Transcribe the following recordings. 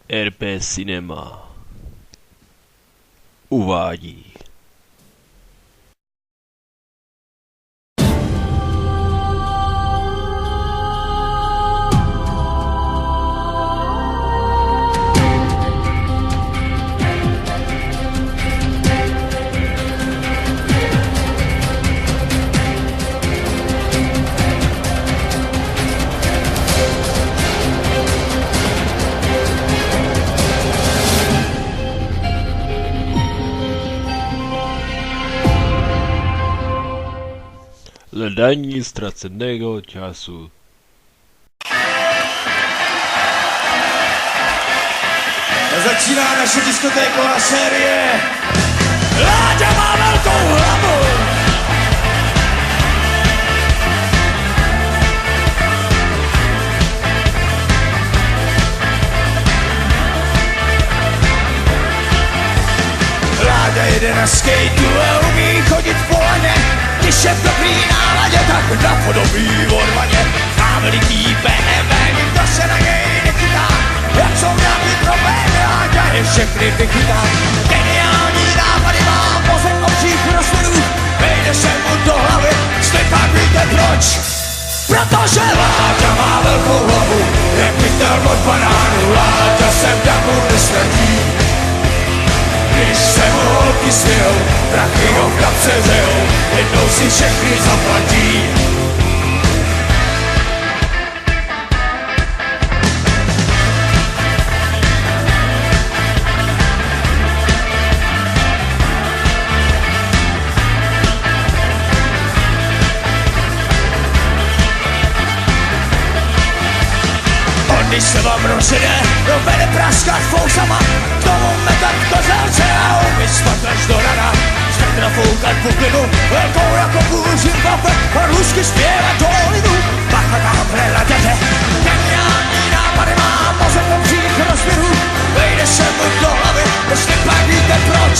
RP Cinema uvádí hledání ztraceného času. Začíná naše diskotéková série. Láďa má velkou hlavu. Láďa jede na skateu a umí chodit po lane. Když je v dobrý náladě, tak napodobí orvaně. Má veliký BMW, nikdo se na něj nechytá. Jak jsou nějaký problémy, Láďa je všechny vychytá. Geniální nápady má, mozek obřích rozměrů. Vejde se mu do hlavy, jste pak víte proč. Protože Láďa má velkou hlavu, jak pytel od banánu. Láďa se v davu nestratí. Když se mu holky svějou, prachy ho v kapse řejou, jednou si všechny zaplatí. Když se vám rozjede, dovede praskat fousama. K tomu metat kozelce a umyslat až do rana. Zvedra foukat bublinu, velkou jako kůži pape. A rusky zpěvat do lidu, bacha tápne raděře. Geniální nápady má, mozek obřích rozměrů. Vejde se mu do hlavy, jestli pak víte proč.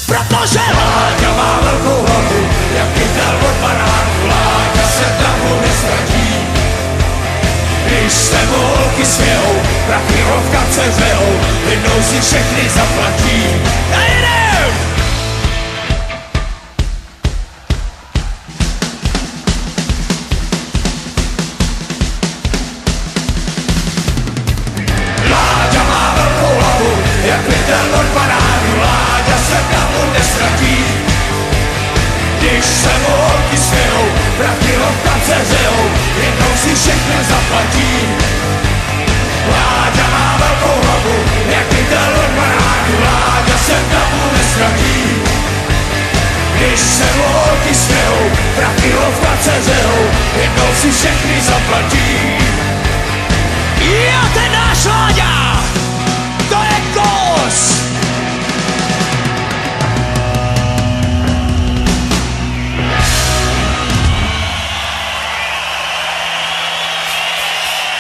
Protože Láďa má velkou hlavu, jak pytel od banánu. Láďa se davu nestratí. Když se mu holky svějou, prachy ho v kapse řejou, jednou si všechny zaplatí. A jedem! Láďa má velkou hlavu, jak pytel od banánu. Láďa se davu nestratí. Když se mu holky svějou, prachy ho v kapse řejou, jednou si všechny zaplatí. Láďa má velkou hlavu, jak pytel od banánu. Láďa se davu nestratí. Když se mu holky svějou, prachy ho v kapse řejou, jednou si všechny zaplatí.